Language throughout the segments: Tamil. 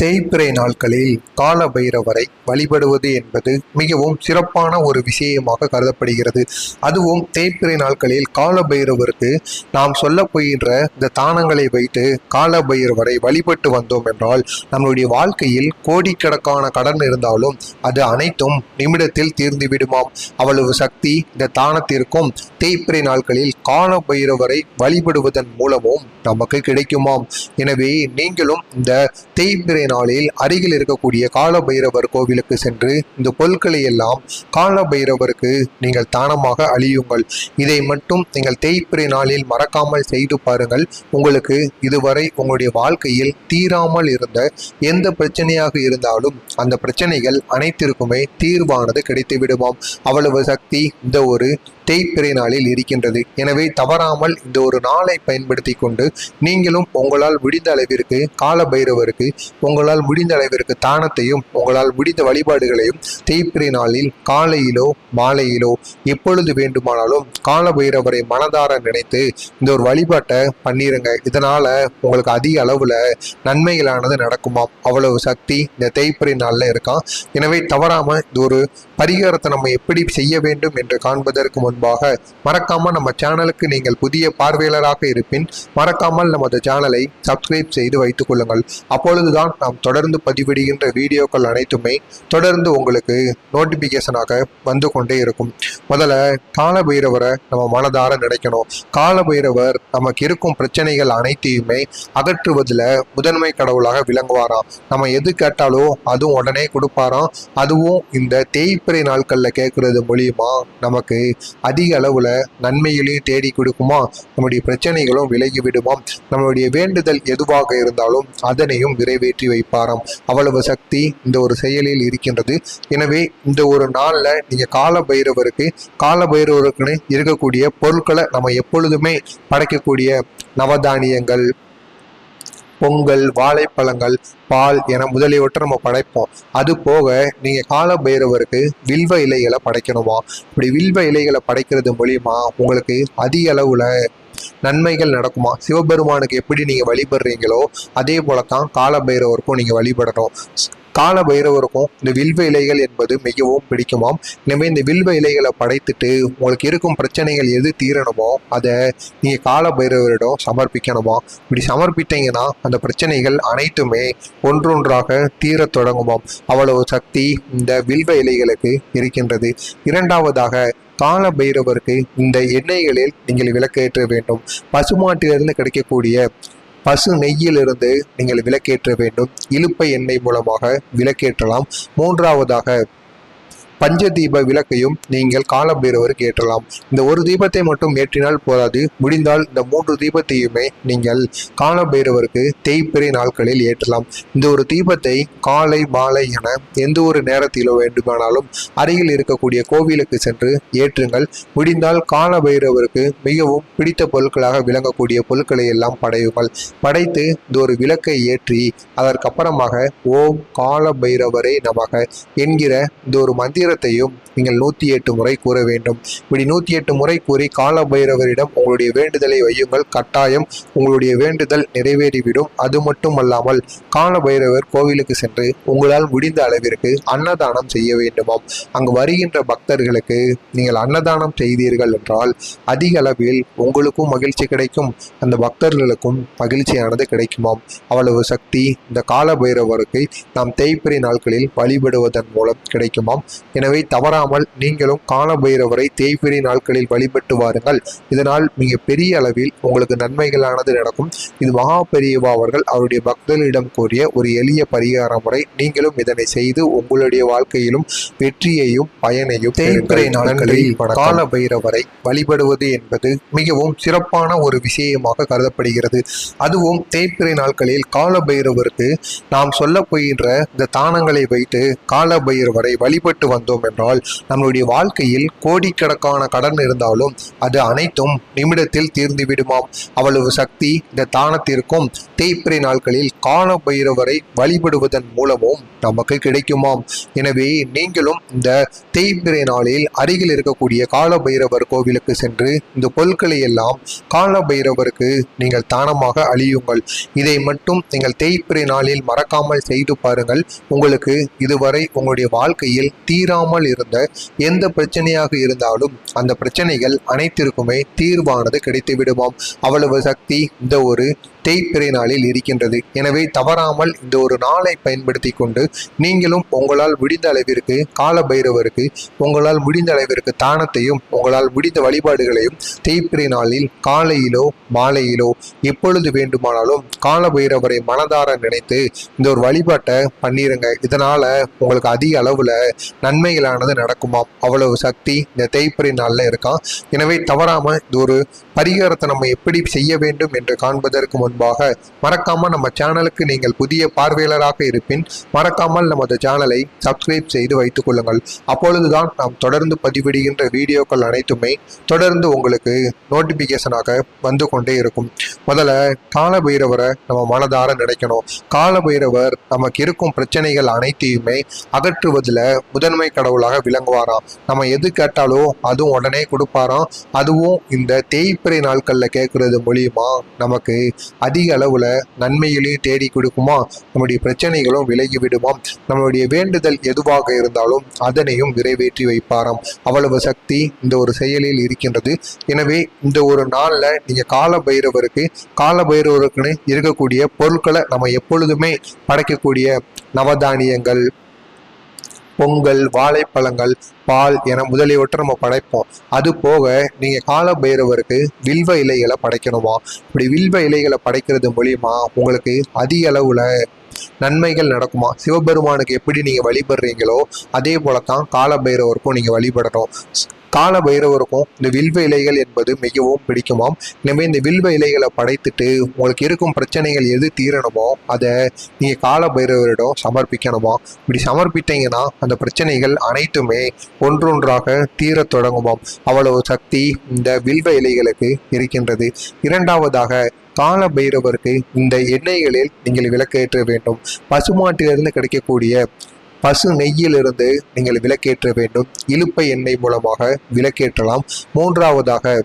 தேய்பிறை நாட்களில் கால பைரவரை வழிபடுவது என்பது மிகவும் சிறப்பான ஒரு விஷயமாக கருதப்படுகிறது. அதுவும் தேய்பிறை நாட்களில் கால பைரவருக்கு நாம் சொல்ல போகின்ற இந்த தானங்களை வைத்து கால பைரவரை வழிபட்டு வந்தோம் என்றால் நம்மளுடைய வாழ்க்கையில் கோடிக்கணக்கான கடன் இருந்தாலும் அது அனைத்தும் நிமிடத்தில் தீர்ந்து விடுமாம். அவ்வளவு சக்தி இந்த தானத்திற்கும் தேய்பிறை நாட்களில் கால பைரவரை வழிபடுவதன் மூலமும் நமக்கு கிடைக்குமாம். எனவே நீங்களும் இந்த தேய்பிறை நாளில் அருகில் இருக்கக்கூடிய கால பைரவர் கோவிலுக்கு சென்று இந்த பொருட்களை எல்லாம் கால பைரவருக்கு நீங்கள் தானமாக அழியுங்கள். இதை மட்டும் நீங்கள் தேய்பிறை நாளில் மறக்காமல் செய்து பாருங்கள். உங்களுக்கு இதுவரை உங்களுடைய வாழ்க்கையில் தீராமல் இருந்த எந்த பிரச்சனையாக இருந்தாலும் அந்த பிரச்சனைகள் அனைத்திற்குமே தீர்வானது கிடைத்து விடுமாம். அவ்வளவு சக்தி இந்த ஒரு தேய்பிறை நாளில் இருக்கின்றது. எனவே தவறாமல் இந்த ஒரு நாளை பயன்படுத்தி கொண்டு நீங்களும் உங்களால் முடிந்த அளவிற்கு கால பைரவருக்கு உங்களால் முடிந்த அளவிற்கு தானத்தையும் உங்களால் முடிந்த வழிபாடுகளையும் தேய்பிறை நாளில் காலையிலோ மாலையிலோ எப்பொழுது வேண்டுமானாலும் கால பைரவரை மனதார நினைத்து இந்த ஒரு வழிபாட்டை பண்ணிருங்க. இதனால உங்களுக்கு அதிக அளவுல நன்மைகளானது நடக்குமாம். அவ்வளவு சக்தி இந்த தேய்பிறை நாள்ல இருக்கான். எனவே தவறாம இந்த ஒரு பரிகாரத்தை நம்ம எப்படி செய்ய வேண்டும் என்று காண்பதற்கு முன்பாக மறக்காமல் நம்ம சேனலுக்கு நீங்கள் புதிய பார்வையாளராக இருப்பின் மறக்காமல் நமது சேனலை சப்ஸ்கிரைப் செய்து வைத்துக் கொள்ளுங்கள். அப்பொழுதுதான் நாம் தொடர்ந்து பதிவிடுகின்ற வீடியோக்கள் அனைத்துமே தொடர்ந்து உங்களுக்கு நோட்டிபிகேஷனாக வந்து கொண்டே இருக்கும். முதல்ல கால பைரவரை நம்ம மனதார நினைக்கணும். கால பைரவர் நமக்கு இருக்கும் பிரச்சனைகள் அனைத்தையுமே அகற்றுவதில் முதன்மை கடவுளாக விளங்குவாராம். நம்ம எது கேட்டாலும் அதுவும் உடனே கொடுப்பாராம். அதுவும் இந்த தேய்பிறை நாட்கள்ல கேட்கறது மூலியமா நமக்கு அதிக அளவுல நன்மைகளையும் தேடி கொடுக்குமா, நம்முடைய பிரச்சனைகளும் விலகி விடுமாம். நம்மளுடைய வேண்டுதல் எதுவாக இருந்தாலும் அதனையும் நிறைவேற்றி வைப்பாராம். அவ்வளவு சக்தி இந்த ஒரு செயலில் இருக்கின்றது. எனவே இந்த ஒரு நாள்ல நீங்க கால பைரவருக்குன்னு இருக்கக்கூடிய பொருட்களை நம்ம எப்பொழுதுமே படைக்கக்கூடிய நவதானியங்கள், பொங்கல், வாழைப்பழங்கள், பால் என முதலியவற்றை நம்ம படைப்போம். அது போக நீங்க கால பைரவருக்கு வில்வ இலைகளை படைக்கணுமா. இப்படி வில்வ இலைகளை படைக்கிறது மூலியமா உங்களுக்கு அதிக அளவுல நன்மைகள் நடக்குமா. சிவபெருமானுக்கு எப்படி நீங்க வழிபடுறீங்களோ அதே போலத்தான் கால பைரவருக்கும் நீங்க வழிபடணும். கால பைரவருக்கும் இந்த வில்வ இலைகள் என்பது மிகவும் பிடிக்குமாம். எனவே இந்த வில்வ இலைகளை படைத்துட்டு உங்களுக்கு இருக்கும் பிரச்சனைகள் எது தீரணுமோ அதை நீங்கள் கால பைரவரிடம் சமர்ப்பிக்கணுமா. இப்படி சமர்ப்பித்தீங்கன்னா அந்த பிரச்சனைகள் அனைத்துமே ஒன்றொன்றாக தீரத் தொடங்குமாம். அவ்வளவு சக்தி இந்த வில்வ இலைகளுக்கு இருக்கின்றது. இரண்டாவதாக கால பைரவருக்கு இந்த எண்ணெய்களில் நீங்கள் விளக்கேற்ற வேண்டும். பசுமாட்டிலிருந்து கிடைக்கக்கூடிய பசு நெய்யிலிருந்து நீங்கள் விளக்கேற்ற வேண்டும். இலுப்பை எண்ணெய் மூலமாக விளக்கேற்றலாம். மூன்றாவதாக பஞ்சதீப விளக்கையும் நீங்கள் கால பைரவருக்கு ஏற்றலாம். இந்த ஒரு தீபத்தை மட்டும் ஏற்றினால் போதாது. முடிந்தால் இந்த 3 தீபத்தையுமே நீங்கள் கால பைரவருக்கு தேய்பிறை நாட்களில் ஏற்றலாம். இந்த ஒரு தீபத்தை காலை மாலை என எந்த ஒரு நேரத்திலோ வேண்டுமானாலும் அருகில் இருக்கக்கூடிய கோவிலுக்கு சென்று ஏற்றுங்கள். முடிந்தால் கால பைரவருக்கு மிகவும் பிடித்த பொருட்களாக விளங்கக்கூடிய பொருட்களை எல்லாம் படையுங்கள். படைத்து இந்த ஒரு விளக்கை ஏற்றி அதற்கப்புறமாக ஓம் கால பைரவரே நமக என்கிற இந்த ஒரு மந்திரத்தையும் நீங்கள் 108 முறை கூற வேண்டும். இப்படி 108 முறை கூறி கால பைரவரிடம் உங்களுடைய வேண்டுதலை வையுங்கள். கட்டாயம் உங்களுடைய வேண்டுதல் நிறைவேறிவிடும். அது மட்டும் அல்லாமல் கால பைரவர் கோவிலுக்கு சென்று உங்களால் முடிந்த அளவிற்கு அன்னதானம் செய்ய வேண்டுமாம். அங்கு வருகின்ற பக்தர்களுக்கு நீங்கள் அன்னதானம் செய்தீர்கள் என்றால் அதிக அளவில் உங்களுக்கும் மகிழ்ச்சி கிடைக்கும், அந்த பக்தர்களுக்கும் மகிழ்ச்சியானது கிடைக்குமாம். அவ்வளவு சக்தி இந்த கால பைரவருக்கு நாம் தேய்பிறை நாட்களில் வழிபடுவதன் மூலம் கிடைக்குமாம். எனவே தவறாமல் நீங்களும் கால பைரவரை தேய்பிறை நாட்களில் வழிபட்டு வாருங்கள். இதனால் மிக பெரிய அளவில் உங்களுக்கு நன்மைகளானது நடக்கும். இது மகா பெரியவா அவர்கள் அவருடைய பக்தர்களிடம் கூறிய ஒரு எளிய பரிகார முறை. நீங்களும் இதனை செய்து உங்களுடைய வாழ்க்கையிலும் வெற்றியையும் பயனையும் தேய்பிறை நாட்களில் கால பைரவரை வழிபடுவது என்பது மிகவும் சிறப்பான ஒரு விஷயமாக கருதப்படுகிறது. அதுவும் தேய்பிறை நாட்களில் கால பைரவருக்கு நாம் சொல்ல போகின்ற இந்த தானங்களை வைத்து கால பைரவரை வழிபட்டு வந்தோம் என்றால் நம்மளுடைய வாழ்க்கையில் கோடிக்கணக்கான கடன் இருந்தாலும் அது அனைத்தும் நிமிடத்தில் தீர்ந்து விடுமாம். அவ்வளவு சக்தி இந்த தானத்திற்கும் தேய்பிறை நாட்களில் கால பைரவரை வழிபடுவதன் மூலமும் நமக்கு கிடைக்குமாம். எனவே நீங்களும் இந்த தேய்பிறை நாளில் அருகில் இருக்கக்கூடிய கால பைரவர் கோவிலுக்கு சென்று இந்த பொருட்களை எல்லாம் கால பைரவருக்கு நீங்கள் தானமாக அளியுங்கள். இதை மட்டும் நீங்கள் தேய்பிறை நாளில் மறக்காமல் செய்து பாருங்கள். உங்களுக்கு இதுவரை உங்களுடைய வாழ்க்கையில் தீராமல் இருந்த எந்த பிரச்சனையாக இருந்தாலும் அந்த பிரச்சனைகள் அனைத்திற்குமே தீர்வானது கிடைத்து விடுமாம். அவ்வளவு சக்தி இந்த ஒரு தேய்பிறை நாளில் இருக்கின்றது. எனவே தவறாமல் இந்த ஒரு நாளை பயன்படுத்தி கொண்டு நீங்களும் உங்களால் முடிந்த அளவிற்கு கால பைரவருக்கு உங்களால் முடிந்த அளவிற்கு தானத்தையும் உங்களால் முடிந்த வழிபாடுகளையும் தேய்பிறை நாளில் காலையிலோ மாலையிலோ எப்பொழுது வேண்டுமானாலும் கால பைரவரை மனதார நினைத்து இந்த ஒரு வழிபாட்டை பண்ணிருங்க. இதனால உங்களுக்கு அதிக அளவுல நன்மைகளானது நடக்குமாம். அவ்வளவு சக்தி இந்த தேய்பிறை நாள்ல இருக்கான். எனவே தவறாம இந்த ஒரு பரிகாரத்தை நம்ம எப்படி செய்ய வேண்டும் என்று காண்பதற்கு முன்பாக மறக்காமல் நம்ம சேனலுக்கு நீங்கள் புதிய பார்வையாளராக இருப்பின் மறக்காமல் நமது சேனலை சப்ஸ்கிரைப் செய்து வைத்துக் கொள்ளுங்கள். அப்பொழுதுதான் நாம் தொடர்ந்து பதிவிடுகின்ற வீடியோக்கள் அனைத்துமே தொடர்ந்து உங்களுக்கு நோட்டிபிகேஷனாக வந்து கொண்டே இருக்கும். முதல்ல கால பைரவரை நம்ம மனதார நினைக்கணும். கால பைரவர் நமக்கு இருக்கும் பிரச்சனைகள் அனைத்தையுமே அகற்றுவதில் முதன்மை கடவுளாக விளங்குவாராம். நம்ம எது கேட்டாலோ அதுவும் உடனே கொடுப்பாராம். அதுவும் இந்த தேய்பிறை நாட்களில் கேட்கறது மூலியமா நமக்கு அதிக அளவுல நன்மைகளையும் தேடி கொடுக்குமா, நம்முடைய பிரச்சனைகளும் விலகி விடுமாம். நம்மளுடைய வேண்டுதல் எதுவாக இருந்தாலும் அதனையும் நிறைவேற்றி வைப்பாராம். அவ்வளவு சக்தி இந்த ஒரு செயலில் இருக்கின்றது. எனவே இந்த ஒரு நாள்ல நீங்க கால பைரவருக்குன்னு இருக்கக்கூடிய பொருட்களை நம்ம எப்பொழுதுமே படைக்கக்கூடிய நவதானியங்கள், பொங்கல், வாழைப்பழங்கள், பால் என முதலியவற்றை நம்ம படைப்போம். அது போக நீங்க கால பைரவருக்கு வில்வ இலைகளை படைக்கணுமா. இப்படி வில்வ இலைகளை படைக்கிறது மூலியமா உங்களுக்கு அதிக அளவுல நன்மைகள் நடக்குமா. சிவபெருமானுக்கு எப்படி நீங்க வழிபடுறீங்களோ அதே போலத்தான் கால பைரவருக்கும் நீங்க வழிபடணும். கால பைரவருக்கும் இந்த வில்வ இலைகள் என்பது மிகவும் பிடிக்குமாம். எனவே இந்த வில்வ இலைகளை படைத்துட்டு உங்களுக்கு இருக்கும் பிரச்சனைகள் எது தீரணுமோ அதை நீங்க கால பைரவரிடம் சமர்ப்பிக்கணுமா. இப்படி சமர்ப்பித்தீங்கன்னா அந்த பிரச்சனைகள் அனைத்துமே ஒன்றொன்றாக தீரத் தொடங்குமாம். அவ்வளவு சக்தி இந்த வில்வ இலைகளுக்கு இருக்கின்றது. இரண்டாவதாக கால பைரவருக்கு இந்த எண்ணெய்களில் நீங்கள் விளக்கேற்ற வேண்டும். பசுமாட்டிலிருந்து கிடைக்கக்கூடிய பசு நெய்யிலிருந்து நீங்கள் விளக்கேற்ற வேண்டும். இலுப்பை எண்ணெய் மூலமாக விளக்கேற்றலாம். மூன்றாவதாக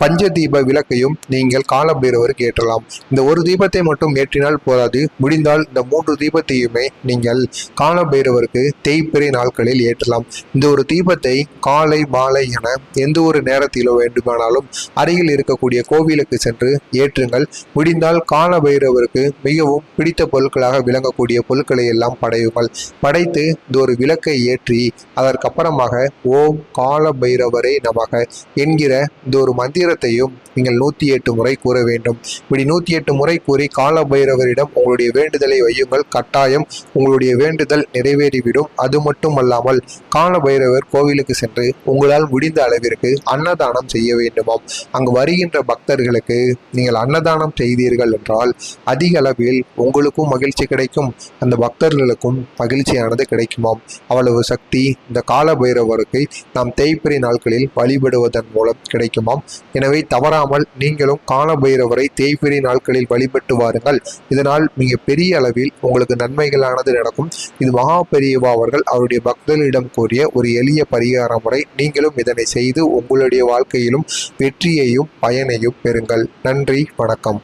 பஞ்சதீப விளக்கையும் நீங்கள் கால பைரவருக்கு ஏற்றலாம். இந்த ஒரு தீபத்தை மட்டும் ஏற்றினால் போதாது. முடிந்தால் இந்த 3 தீபத்தையுமே நீங்கள் கால பைரவருக்கு தேய்பிறை நாட்களில் ஏற்றலாம். இந்த ஒரு தீபத்தை காலை மாலை என எந்த ஒரு நேரத்திலோ வேண்டுமானாலும் அருகில் இருக்கக்கூடிய கோவிலுக்கு சென்று ஏற்றுங்கள். முடிந்தால் கால பைரவருக்கு மிகவும் பிடித்த பொருட்களாக விளங்கக்கூடிய பொருட்களை எல்லாம் படையுங்கள். படைத்து இந்த ஒரு விளக்கை ஏற்றி அதற்கப்புறமாக ஓம் கால பைரவரே நமக என்கிற இந்த ஒரு மந்திர நீங்கள் 108 முறை கூற வேண்டும். இப்படி 108 முறை கூறி கால பைரவரிடம் உங்களுடைய வேண்டுதலை வையுங்கள். கட்டாயம் உங்களுடைய வேண்டுதல் நிறைவேறிவிடும். அது மட்டுமல்லாமல் கால பைரவர் கோவிலுக்கு சென்று உங்களால் முடிந்த அளவிற்கு அன்னதானம் செய்ய வேண்டுமாம். அங்கு வருகின்ற பக்தர்களுக்கு நீங்கள் அன்னதானம் செய்தீர்கள் என்றால் அதிக அளவில் உங்களுக்கும் மகிழ்ச்சி கிடைக்கும், அந்த பக்தர்களுக்கும் மகிழ்ச்சியானது கிடைக்குமாம். அவ்வளவு சக்தி இந்த கால பைரவருக்கு நாம் தேய்பிறை நாட்களில் வழிபடுவதன் மூலம் கிடைக்குமாம். எனவே தவறாமல் நீங்களும் கால பைரவரை தேய்பிறை நாட்களில் வழிபட்டு வாருங்கள். இதனால் மிக பெரிய அளவில் உங்களுக்கு நன்மைகளானது நடக்கும். இது மகா பெரியவா அவர்கள் அவருடைய பக்தர்களிடம் கூறிய ஒரு எளிய பரிகார முறை. நீங்களும் இதனை செய்து உங்களுடைய வாழ்க்கையிலும் வெற்றியையும் பயனையும் பெறுங்கள். நன்றி, வணக்கம்.